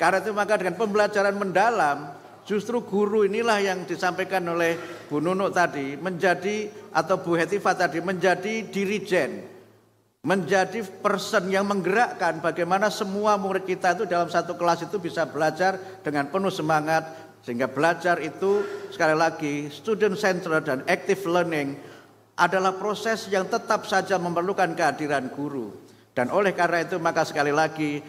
Karena itu maka dengan pembelajaran mendalam, justru guru inilah yang disampaikan oleh Bu Nunuk tadi menjadi, atau Bu Hetifah tadi, menjadi dirijen, menjadi person yang menggerakkan bagaimana semua murid kita itu dalam satu kelas itu bisa belajar dengan penuh semangat, sehingga belajar itu sekali lagi student centered dan active learning adalah proses yang tetap saja memerlukan kehadiran guru. Dan oleh karena itu maka sekali lagi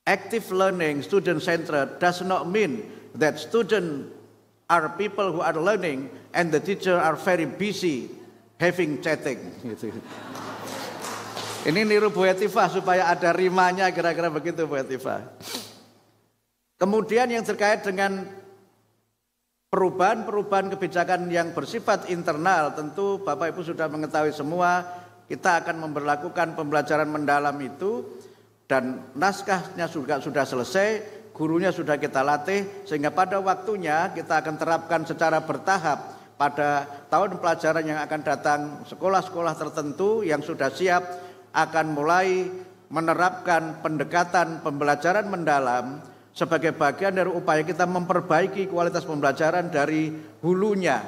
active learning, student centered does not mean that students are people who are learning and the teacher are very busy having chatting. Ini niru Bu Hetifah supaya ada rimanya, kira-kira begitu Bu Hetifah. Kemudian yang terkait dengan perubahan kebijakan yang bersifat internal, tentu Bapak Ibu sudah mengetahui semua, kita akan memberlakukan pembelajaran mendalam itu dan naskahnya juga sudah selesai, gurunya sudah kita latih, sehingga pada waktunya kita akan terapkan secara bertahap pada tahun pelajaran yang akan datang. Sekolah-sekolah tertentu yang sudah siap akan mulai menerapkan pendekatan pembelajaran mendalam sebagai bagian dari upaya kita memperbaiki kualitas pembelajaran dari hulunya.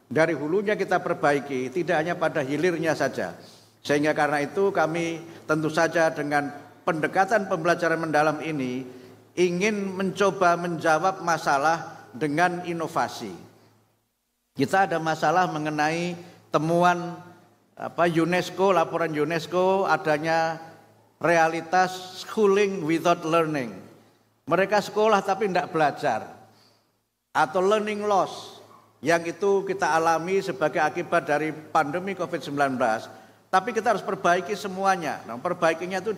Dari hulunya kita perbaiki, tidak hanya pada hilirnya saja. Sehingga karena itu kami tentu saja dengan pendekatan pembelajaran mendalam ini ingin mencoba menjawab masalah dengan inovasi. Kita ada masalah mengenai temuan UNESCO, laporan UNESCO adanya realitas schooling without learning. Mereka sekolah tapi tidak belajar, atau learning loss yang itu kita alami sebagai akibat dari pandemi COVID-19. Tapi kita harus perbaiki semuanya. Nah, perbaikinya itu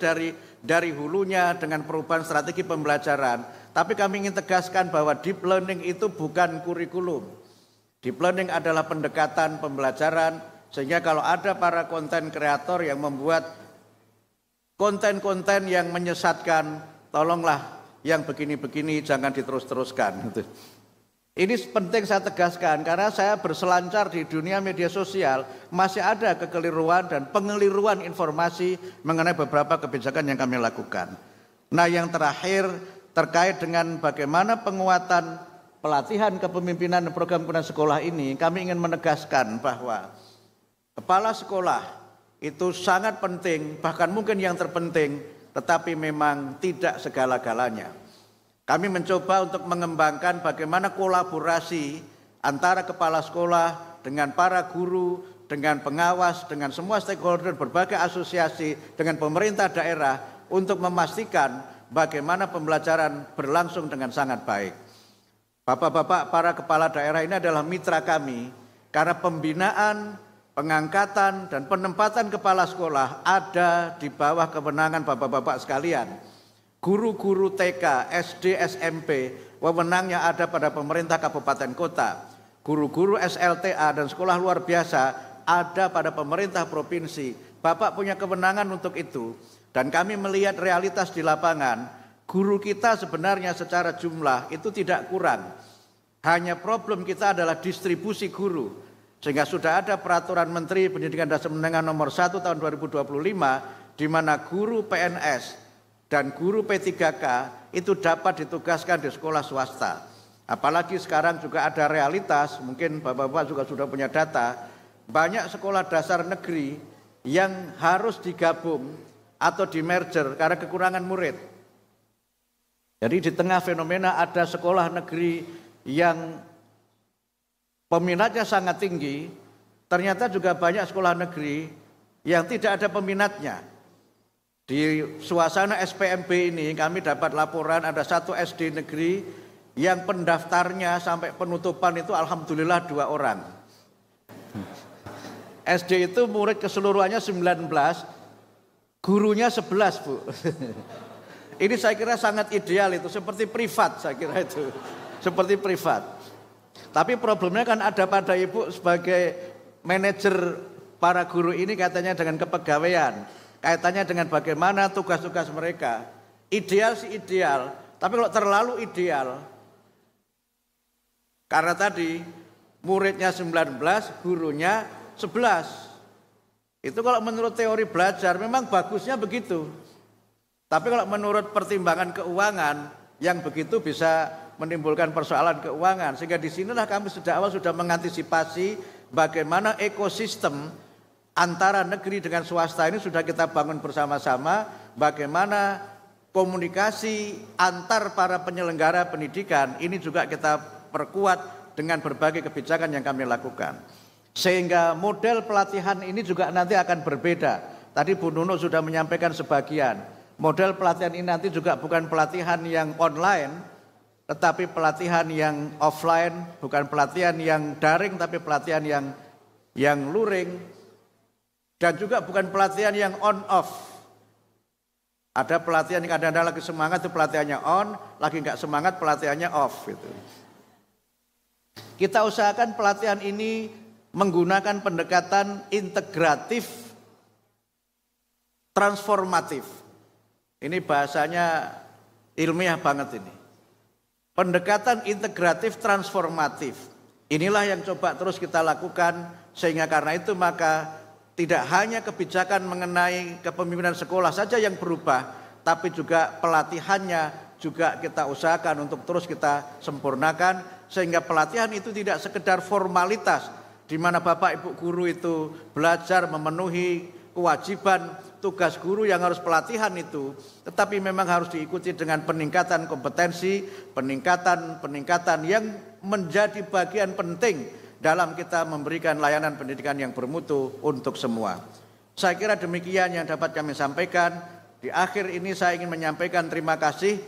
dari hulunya dengan perubahan strategi pembelajaran. Tapi kami ingin tegaskan bahwa deep learning itu bukan kurikulum. Deep learning adalah pendekatan pembelajaran, sehingga kalau ada para konten kreator yang membuat konten-konten yang menyesatkan, tolonglah yang begini-begini jangan diterus-teruskan. Ini penting saya tegaskan karena saya berselancar di dunia media sosial, masih ada kekeliruan dan pengeliruan informasi mengenai beberapa kebijakan yang kami lakukan. Nah, yang terakhir terkait dengan bagaimana penguatan pelatihan kepemimpinan dan program kemudian sekolah ini, kami ingin menegaskan bahwa kepala sekolah itu sangat penting, bahkan mungkin yang terpenting, tetapi memang tidak segala-galanya. Kami mencoba untuk mengembangkan bagaimana kolaborasi antara kepala sekolah dengan para guru, dengan pengawas, dengan semua stakeholder, berbagai asosiasi, dengan pemerintah daerah untuk memastikan bagaimana pembelajaran berlangsung dengan sangat baik. Bapak-bapak para kepala daerah ini adalah mitra kami karena pembinaan, pengangkatan dan penempatan kepala sekolah ada di bawah kewenangan bapak-bapak sekalian. Guru-guru TK, SD, SMP, wewenangnya ada pada pemerintah kabupaten kota. Guru-guru SLTA dan sekolah luar biasa ada pada pemerintah provinsi. Bapak punya kewenangan untuk itu. Dan kami melihat realitas di lapangan, guru kita sebenarnya secara jumlah itu tidak kurang. Hanya problem kita adalah distribusi guru. Sehingga sudah ada peraturan Menteri Pendidikan Dasar Menengah nomor 1 tahun 2025 di mana guru PNS dan guru P3K itu dapat ditugaskan di sekolah swasta. Apalagi sekarang juga ada realitas, mungkin Bapak-bapak juga sudah punya data, banyak sekolah dasar negeri yang harus digabung atau di merger karena kekurangan murid. Jadi di tengah fenomena ada sekolah negeri yang peminatnya sangat tinggi, ternyata juga banyak sekolah negeri yang tidak ada peminatnya. Di suasana SPMB ini kami dapat laporan ada satu SD negeri yang pendaftarnya sampai penutupan itu alhamdulillah 2 orang. SD itu murid keseluruhannya 19, gurunya 11, Bu. Ini saya kira sangat ideal itu, seperti privat saya kira itu. Seperti privat. Tapi problemnya kan ada pada Ibu sebagai manajer para guru ini katanya dengan kepegawaian. Kaitannya dengan bagaimana tugas-tugas mereka. Ideal sih ideal, tapi kalau terlalu ideal, karena tadi muridnya 19, gurunya 11. Itu kalau menurut teori belajar memang bagusnya begitu. Tapi kalau menurut pertimbangan keuangan, yang begitu bisa menimbulkan persoalan keuangan. Sehingga di sinilah kami sejak awal sudah mengantisipasi bagaimana ekosistem antara negeri dengan swasta ini sudah kita bangun bersama-sama, bagaimana komunikasi antar para penyelenggara pendidikan ini juga kita perkuat dengan berbagai kebijakan yang kami lakukan. Sehingga model pelatihan ini juga nanti akan berbeda. Tadi Bu Nunuk sudah menyampaikan sebagian. Model pelatihan ini nanti juga bukan pelatihan yang online, tetapi pelatihan yang offline, bukan pelatihan yang daring, tapi pelatihan yang luring, dan juga bukan pelatihan yang on-off. Ada pelatihan yang kadang-kadang lagi semangat itu pelatihannya on, lagi nggak semangat pelatihannya off. Gitu. Kita usahakan pelatihan ini menggunakan pendekatan integratif, transformatif. Ini bahasanya ilmiah banget ini. Pendekatan integratif transformatif. Inilah yang coba terus kita lakukan, sehingga karena itu maka tidak hanya kebijakan mengenai kepemimpinan sekolah saja yang berubah, tapi juga pelatihannya juga kita usahakan untuk terus kita sempurnakan, sehingga pelatihan itu tidak sekedar formalitas di mana Bapak Ibu guru itu belajar memenuhi kewajiban tugas guru yang harus pelatihan itu, tetapi memang harus diikuti dengan peningkatan kompetensi, peningkatan yang menjadi bagian penting dalam kita memberikan layanan pendidikan yang bermutu untuk semua. Saya kira demikian yang dapat kami sampaikan. Di akhir ini saya ingin menyampaikan terima kasih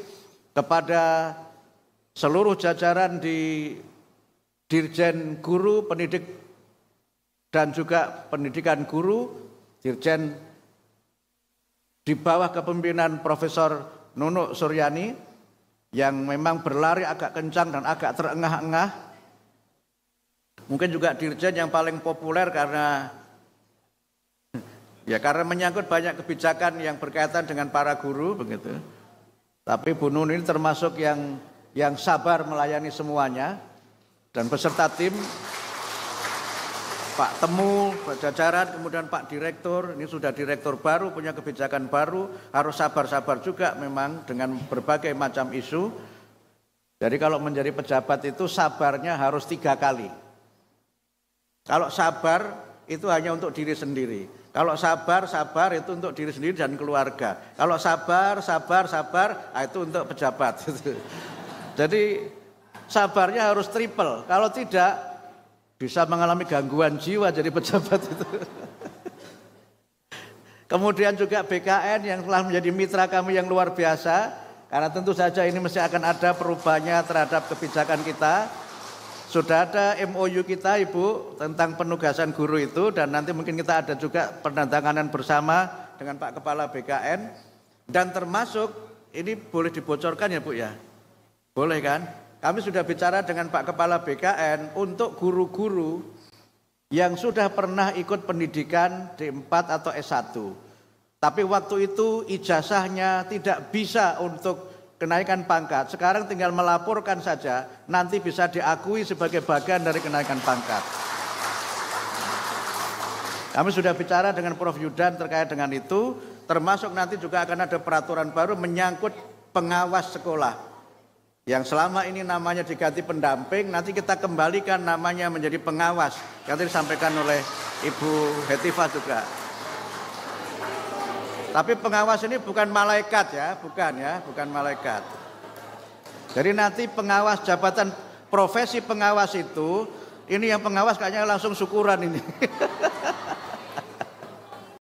kepada seluruh jajaran di Dirjen Guru, Pendidik dan juga Pendidikan Guru, Dirjen di bawah kepemimpinan Profesor Nunuk Suryani yang memang berlari agak kencang dan agak terengah-engah. Mungkin juga dirjen yang paling populer karena menyangkut banyak kebijakan yang berkaitan dengan para guru begitu. Tapi Bu Nun ini termasuk yang sabar melayani semuanya, dan beserta tim Pak Temu, Pak Jajaran, kemudian Pak Direktur, ini sudah direktur baru, punya kebijakan baru, harus sabar-sabar juga memang dengan berbagai macam isu. Jadi kalau menjadi pejabat itu sabarnya harus 3 kali. Kalau sabar itu hanya untuk diri sendiri. Kalau sabar itu untuk diri sendiri dan keluarga. Kalau sabar itu untuk pejabat. Jadi sabarnya harus triple. Kalau tidak bisa mengalami gangguan jiwa jadi pejabat itu. Kemudian juga BKN yang telah menjadi mitra kami yang luar biasa, karena tentu saja ini mesti akan ada perubahannya terhadap kebijakan kita. Sudah ada MOU kita Ibu tentang penugasan guru itu, dan nanti mungkin kita ada juga penandatanganan bersama dengan Pak Kepala BKN, dan termasuk ini boleh dibocorkan ya Bu ya? Boleh kan? Kami sudah bicara dengan Pak Kepala BKN untuk guru-guru yang sudah pernah ikut pendidikan D4 atau S1. Tapi waktu itu ijazahnya tidak bisa untuk kenaikan pangkat. Sekarang tinggal melaporkan saja, nanti bisa diakui sebagai bagian dari kenaikan pangkat. Kami sudah bicara dengan Prof. Yudan terkait dengan itu, termasuk nanti juga akan ada peraturan baru menyangkut pengawas sekolah. Yang selama ini namanya diganti pendamping, nanti kita kembalikan namanya menjadi pengawas. Yang disampaikan oleh Ibu Hetifah juga. Tapi pengawas ini bukan malaikat ya, bukan malaikat. Jadi nanti pengawas jabatan profesi pengawas itu, ini yang pengawas kayaknya langsung syukuran ini.